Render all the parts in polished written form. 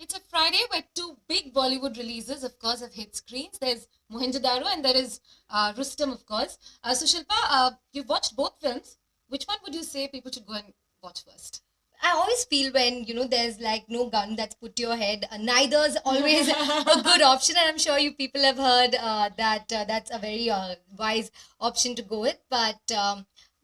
It's a Friday where two big Bollywood releases, of course, have hit screens. There's Mohenjo-daro and there is Rustom, of course. So Shilpa, you've watched both films. Which one would you say people should go and watch first? I always feel when there's like no gun that's put to your head. Neither's always a good option, and I'm sure you people have heard that that's a very wise option to go with.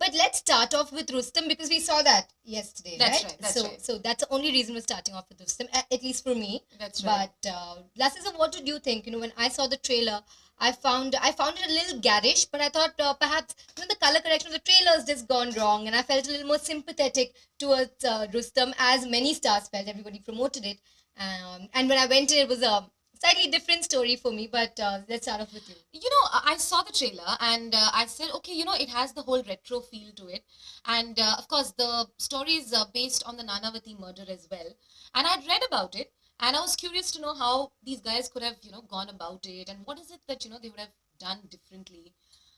But let's start off with Rustam because we saw that yesterday, That's right? right, that's so right. so that's the only reason we're starting off with Rustam, at least for me. That's right. But Lasses, what did you think? When I saw the trailer, I found it a little garish, but I thought perhaps the color correction of the trailer has just gone wrong, and I felt a little more sympathetic towards Rustam, as many stars felt. Everybody promoted it, and when I went in, it was a slightly different story for me. But let's start off with you. I saw the trailer and I said, okay, it has the whole retro feel to it. And of course, the story is based on the Nanavati murder as well. And I'd read about it and I was curious to know how these guys could have, gone about it and what is it that, they would have done differently.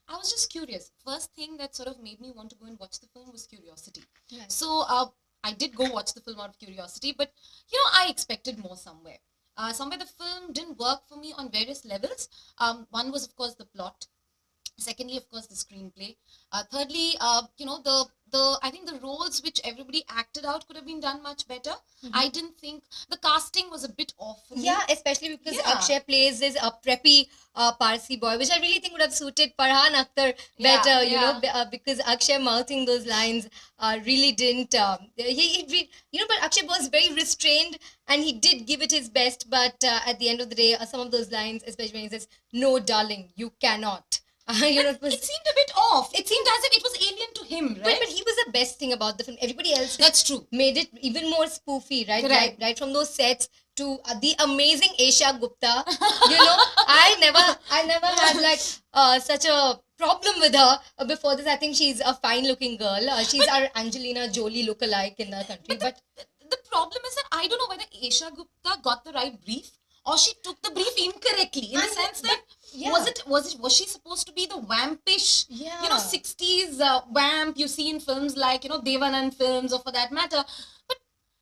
I was just curious. First thing that sort of made me want to go and watch the film was curiosity. Right. So I did go watch the film out of curiosity, but, I expected more somewhere. Somewhere the film didn't work for me on various levels. One was, of course, the plot. Secondly, of course, the screenplay. Thirdly, the I think the roles which everybody acted out could have been done much better. I didn't think the casting was a bit off for me. Yeah, especially because Yeah. Akshay plays this preppy Parsi boy, which I really think would have suited Farhan Akhtar Yeah, better, because Akshay mouthing those lines really didn't. But Akshay was very restrained and he did give it his best. But at the end of the day, some of those lines, especially when he says, "No, darling, you cannot." It was. It seemed a bit off. It seemed as if it was alien to him, right? But he was the best thing about the film. Everybody else That's true. made it even more spoofy, right? Right. Right from those sets to the amazing Aisha Gupta. I never had like such a problem with her before this. I think she's a fine-looking girl. She's our Angelina Jolie look-alike in the country. But The problem is that I don't know whether Aisha Gupta got the right brief or she took the brief incorrectly in the sense that yeah. was she supposed to be the vampish Yeah. 60s vamp you see in films like Devanand films or for that matter, but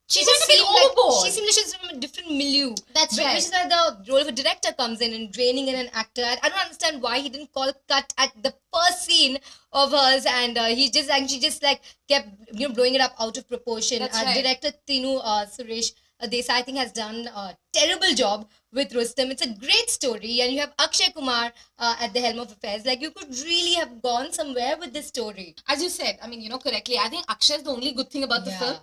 she just went a bit seemed like overboard. she seemed like she's from a different milieu. That's right. Which is why the role of a director comes in and draining in an actor. I don't understand why he didn't call cut at the first scene of hers, and she just like kept blowing it up out of proportion. That's right. Director Tinu Suresh Desai, I think, has done a terrible job with Rustam. It's a great story, and you have Akshay Kumar at the helm of affairs. Like, you could really have gone somewhere with this story. As you said, I mean, correctly, I think Akshay is the only good thing about the Yeah. film.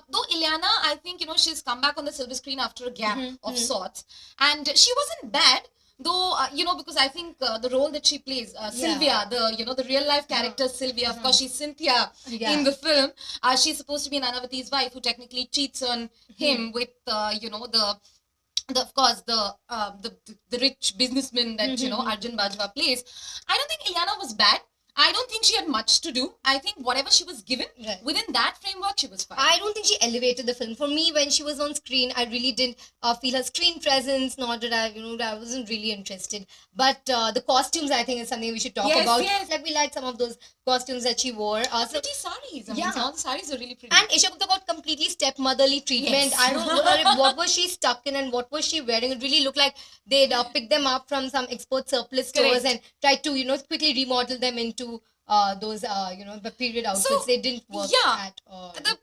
Though Ileana, I think, she's come back on the silver screen after a gap of sorts. And she wasn't bad. Though, because I think the role that she plays, Sylvia, the real life character Sylvia, of course, she's Cynthia Yeah. in the film. She's supposed to be Nanavati's wife who technically cheats on him with, of course, the rich businessman that, Arjun Bajwa plays. I don't think Ileana was bad. I don't think she had much to do. I think whatever she was given, Right. within that framework, she was fine. I don't think she elevated the film. For me, when she was on screen, I really didn't feel her screen presence, nor did I, I wasn't really interested. But the costumes, I think, is something we should talk Yes, about. yes. Like, we like some of those costumes that she wore. Pretty saris. I mean, Yeah. some of the saris are really pretty. And Isha Gupta got completely stepmotherly treatment. Yes. I don't know what was she stuck in and what was she wearing. It really looked like they'd picked them up from some export surplus stores Correct. and tried to, quickly remodel them into those, the period outfits. So, They didn't work yeah, at all. the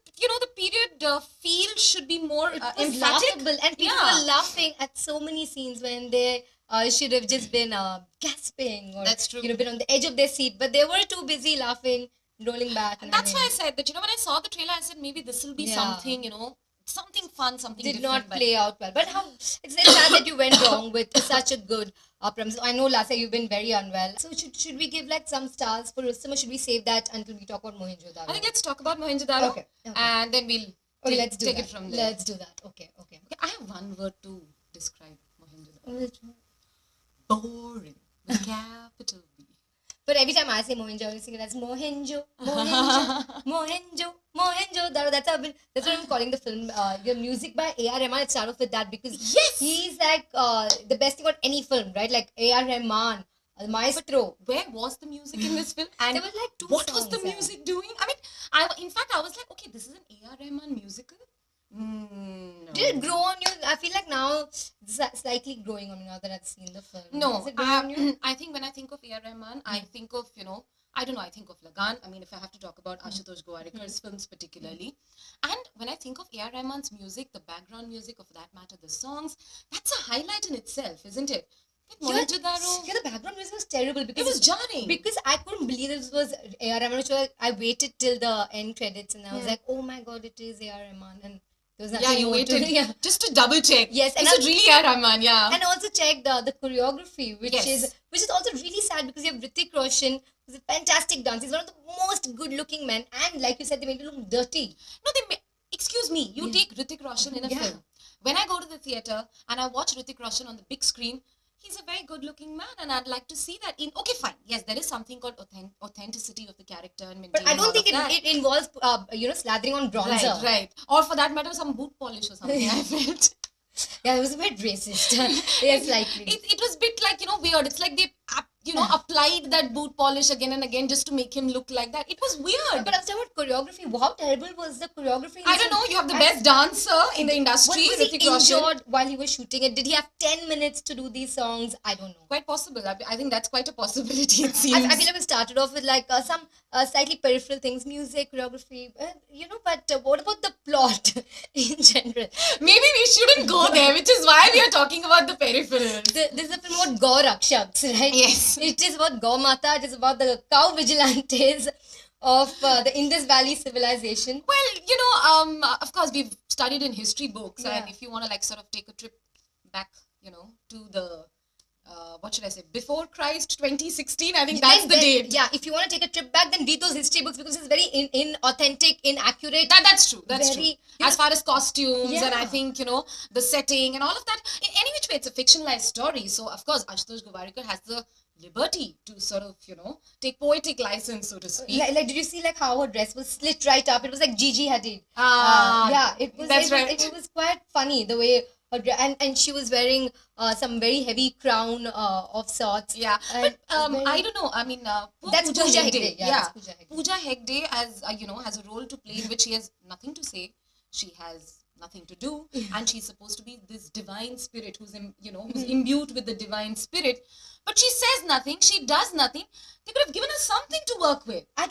period feel should be more It was emphatic. laughable, and people Yeah. were laughing at so many scenes when they should have just been gasping or That's true. been on the edge of their seat, but they were too busy laughing, rolling back. And that's why I said that, when I saw the trailer, I said maybe this will be Yeah. something, something fun, something did different. not but- play out well. But it's sad that you went wrong with such a good premise. I know, Lasa, you've been very unwell. So should we give like some stars for Rustam, or should we save that until we talk about Mohenjo-daro? I think let's talk about Mohenjo-daro. Okay. And then we'll Okay, let's do take that. it from there. Let's do that. Okay. Okay, I have one word to describe Mohenjo-daro. Boring. With capital B. But every time I say Mohenjo, I sing it as Mohenjo, Mohenjo, Mohenjo, Mohenjo-daro. That's what I'm calling the film. The music by A.R. Rahman. Let's start off with that because Yes! he's like the best thing about any film, right? Like A.R. Rahman, the maestro. Where was the music in this film? And There were like two what was songs, the yeah. music doing? I mean, in fact, I was like, okay, this is an A.R. Rahman musical? No. Did it grow on you? I feel like now it's slightly growing on me now that I've seen the film. No, Is it growing on you? I think when I think of A.R. Rahman, I think of, I don't know, I think of Lagan. I mean, if I have to talk about Ashutosh Gowarikkar's films particularly. And when I think of A.R. Rahman's music, the background music, of that matter, the songs, that's a highlight in itself, isn't it? Mohenjo-daro, Yeah, the background music was terrible it because was jarring. because I couldn't believe this was A.R. Rahman. Which was, I waited till the end credits and I was Hmm. like, oh my god, it is A.R. Rahman. And there was Yeah, nothing you more to waited it. Yeah. just to double check. Yes, and Is it really A.R. Rahman? Yeah. And also check the choreography, which Yes. is also really sad because you have Hrithik Roshan, who's a fantastic dancer. He's one of the most good-looking men, and like you said, they made him look dirty. No, excuse me, you Yeah. take Hrithik Roshan in a Yeah. film. When I go to the theatre and I watch Hrithik Roshan on the big screen, he's a very good looking man, and I'd like to see that in. Okay, fine. Yes, there is something called authenticity of the character and But maintaining I don't all think of that. it involves, slathering on bronzer. Right, right. Or for that matter, some boot polish or something, I felt. Yeah, it was a bit racist. Yes, likely. It was a bit like, weird. It's like they, applied that boot polish again and again just to make him look like that. It was weird. But I was talking about choreography. How terrible was the choreography? I don't know. You have the best dancer in the industry, Was he Hrithik Roshan. injured while he was shooting it? Did he have 10 minutes to do these songs? I don't know. Quite possible. I think that's quite a possibility, it I seems. feel like we started off with like some slightly peripheral things, music, choreography, but what about the plot in general? Maybe we shouldn't go there, which is why we are talking about the peripherals. This is a film about Gaur Rakshaks, right? Yes. It is about Gau Mata, it is about the cow vigilantes of the Indus Valley civilization. Well, of course, we've studied in history books, Yeah. and if you want to sort of take a trip back, to the, what should I say, before Christ 2016, I think that's the Then- date. Yeah, if you want to take a trip back, then read those history books because it's very inauthentic, inaccurate. That's true. That's Very- true. As far as costumes and I Yeah. think, the setting and all of that, in any which way, it's a fictionalized story. So, of course, Ashutosh Gowarikar has the liberty to sort of, take poetic license, so to speak. Like, did you see like how her dress was slit right up? It was like Gigi Hadid. Ah, Yeah, it was. that's it, right. It was quite funny the way her and she was wearing some very heavy crown of sorts. Yeah, And but very- I don't know. I mean, poor That's Pooja Hegde. Hegde. Yeah, that's Pooja Hegde. Pooja Hegde has has a role to play in which she has nothing to say. She has nothing to do, and she's supposed to be this divine spirit who's who's imbued with the divine spirit. But she says nothing. She does nothing. They could have given us something to work with. I'm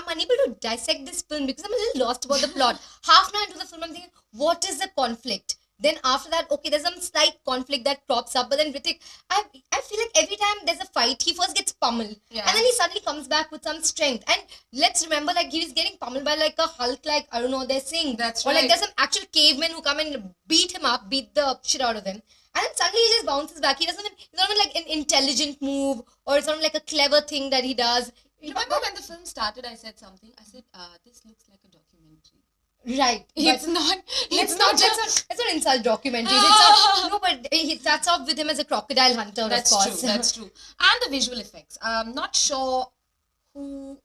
unable to dissect this film because I'm a little lost about the plot. Half an hour into the film, I'm thinking, what is the conflict? Then after that, okay, there's some slight conflict that crops up. But then Hrithik, I feel like every time there's a fight, he first gets pummeled. Yeah. And then he suddenly comes back with some strength. And let's remember, like, he was getting pummeled by like a Hulk, like, I don't know, they're saying. That's Or like right. there's some actual cavemen who come and beat him up, beat the shit out of him. And then suddenly he just bounces back. It's not even like an intelligent move or it's not like a clever thing that he does. Remember when the film started, I said something. I said, this looks like a documentary. Right. It's not. It's not. Let's not insult documentaries. No, but he starts off with him as a crocodile hunter, That's of course. true. That's true. And the visual effects. I'm not sure who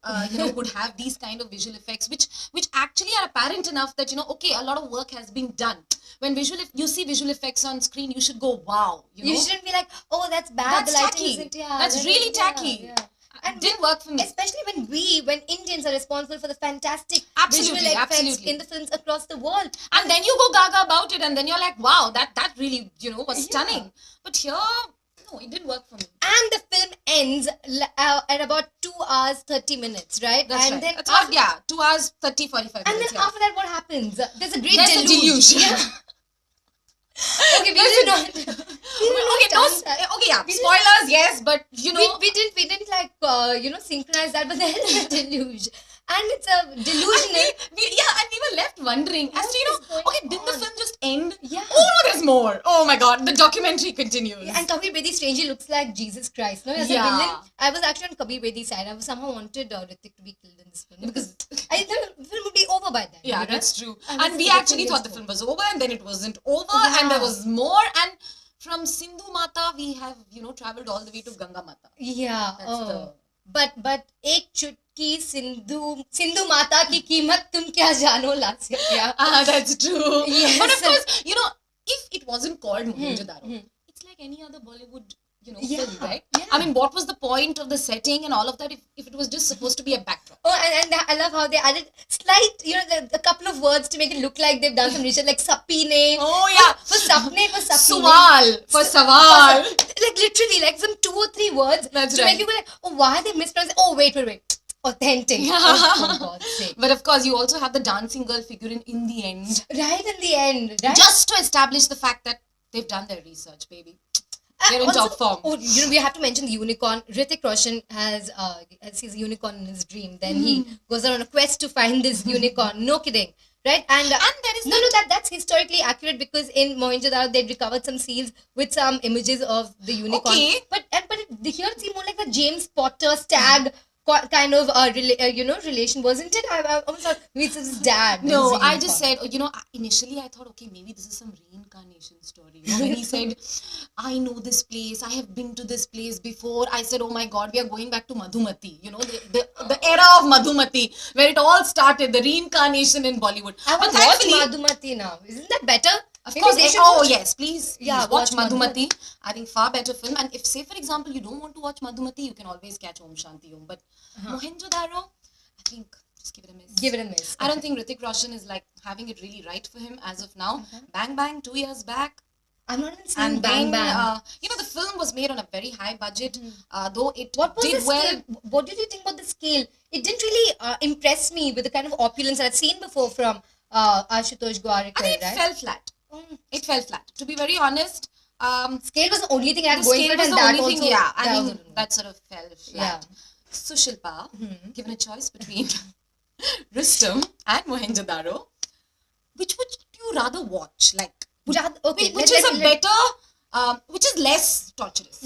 would have these kind of visual effects, which actually are apparent enough that okay, a lot of work has been done. When you see visual effects on screen, you should go wow. You shouldn't be like, oh, that's bad. That's the lighting tacky. isn't. Yeah, That's that really is- yeah, tacky. yeah. It didn't work for me. Especially when Indians are responsible for the fantastic Absolutely, visual effects absolutely. in the films across the world. And then you go gaga about it, and then you're like, wow, that really was stunning. But here, no, it didn't work for me. And the film ends at about 2 hours 30 minutes, right? That's and right. then It's after, 2 hours 30, 45 and minutes. then after that, what happens? There's a great There's a deluge. deluge. Yeah. Okay, we didn't know. Okay, yeah. Spoilers, yes, but We didn't like synchronize that, but there's a deluge, and it's a delusional. and we were left wondering as to What is going okay, did the on? film just end? Yeah. Oh no, there's more. Oh my god, the documentary continues. And Kabir Bedi strangely looks like Jesus Christ. No, as a Yeah. villain, I was actually on Kabir Bedi's side. I somehow wanted Hrithik to be killed in this film because I thought the film would be over by then. Yeah, you know? that's true. And And this we is a actually different thought the story. film was over, and then it wasn't over, and there Yeah. was more. And from Sindhu Mata, we have traveled all the way to Ganga Mata. Yeah. That's the- But एक चुटकी सिंधु माता की कीमत तुम क्या जानो लास्य क्या? That's true. Yes. But of course, if it wasn't called Mohenjo-daro, it's like any other Bollywood, Yeah, film, right? yeah. I mean, what was the point of the setting and all of that if it was just supposed to be a backdrop? Oh, and I love how they added slight, a couple of words to make it look like they've done some research, like sapine. Oh, yeah. For sapne, for sapine. Sawal for sawal. Like literally, like some 2 or 3 words That's to right. make you go like, oh, why they mispronounced? Oh, wait. Authentic. Oh, for God's sake. But of course, you also have the dancing girl figurine in the end, Right in the end, right? just to establish the fact that they've done their research, baby. They're in top form. Oh, we have to mention the unicorn. Hrithik Roshan has sees a unicorn in his dream. Then he goes on a quest to find this unicorn. No kidding, right? And there is that's historically accurate because in Mohenjo-daro they recovered some seals with some images of the unicorn. Okay. But here it seemed more like a James Potter stag kind of relation, wasn't it? I almost thought maybe it's his dad. No, It's a I just unicorn. said, initially I thought, okay, maybe this is some reincarnation story. When he said, I know this place, I have been to this place before, I said, oh my God, we are going back to Madhumati, the era of Madhumati, where it all started, the reincarnation in Bollywood. I But want to watch thankfully, Madhumati now. Isn't that better? of Maybe course, they should oh watch- yes, please Yeah, watch watch Madhumati. I think far better film. And if, say for example, you don't want to watch Madhumati, you can always catch Om Shanti Om. But Mohenjo-daro, I think just give it a miss. Give it a miss. I don't think Hrithik Roshan is like having it really right for him as of now. Bang Bang 2 years back, I'm not even seeing and Bang then Bang. the film was made on a very high budget, though it What was did the well. scale? What did you think about the scale? It didn't really impress me with the kind of opulence that I'd seen before from Ashutosh Gwarikar, I think it right? fell flat. It fell flat. To be very honest, Scale was the only thing I had the going scale for it, was and the that only also. thing. Yeah, I that mean also- that sort of fell flat. So Shilpa, given a choice between Rustom and Mohenjo-daro, which would you rather watch? Like, Okay, which is which is less torturous?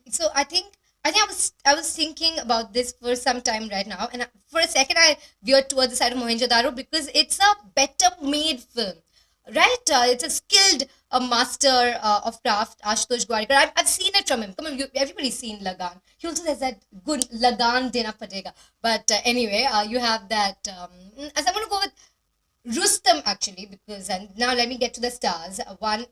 So I think I was thinking about this for some time right now, and for a second I veered towards the side of Mohenjo-daro because it's a better made film, right? It's a skilled master of craft, Ashutosh Gwarikar. I've seen it from him. Come on, everybody's seen Lagan. He also has that good Lagan Dena Padega. But anyway, you have that. As I'm going to go with Rustam actually, because and now let me get to the stars. One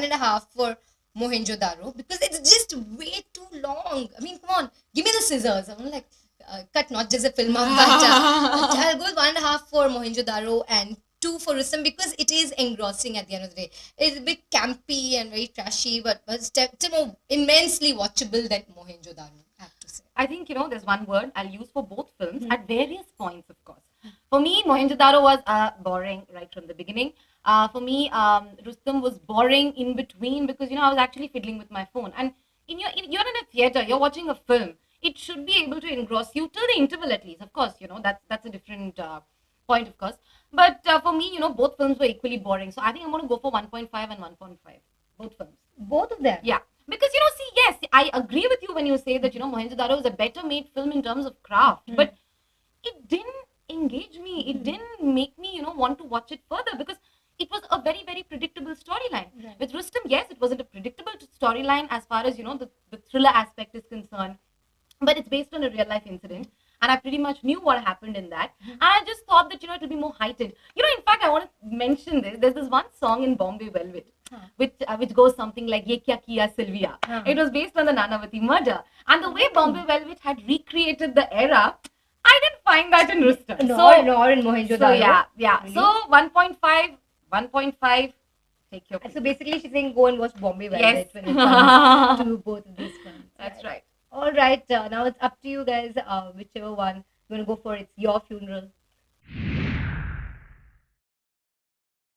and a half for Mohenjo-daro because it's just way too long. I mean, come on, give me the scissors. I'm like, cut not just a film up, but I'll go with 1.5 for Mohenjo-daro and 2 for Rustam because it is engrossing at the end of the day. It's a bit campy and very trashy, but still more immensely watchable than Mohenjo-daro, I have to say. I think, there's one word I'll use for both films at various points, of course. For me, Mohenjo-daro was boring right from the beginning. For me, Rustam was boring in between because, I was actually fiddling with my phone. And you're in a theater, you're watching a film. It should be able to engross you till the interval at least. Of course, that's a different point, of course. But for me, both films were equally boring. So I think I'm going to go for 1.5 and 1.5. Both films. Both of them? Yeah. Because, see, yes, I agree with you when you say that, Mohenjo-daro is a better made film in terms of craft. But it didn't engage me. It didn't make me, want to watch it further because it was a very, very predictable storyline. Right. With Rustam, yes, it wasn't a predictable storyline as far as, the thriller aspect is concerned. But it's based on a real life incident. And I pretty much knew what happened in that. And I just thought that, it will be more heightened. In fact, I want to mention this. There's this one song in Bombay Velvet, which goes something like Ye Kya Kiya Sylvia. It was based on the Nanavati murder. And the way Bombay Velvet had recreated the era, I didn't find that in Rustam. Nor in Mohenjo-daro. So yeah. Really? So 1.5, take your pick. So basically, she's saying go and watch Bombay Velvet Yes. when it comes to both of these films. That's right. All right, now it's up to you guys. Whichever one you want to go for, it's your funeral.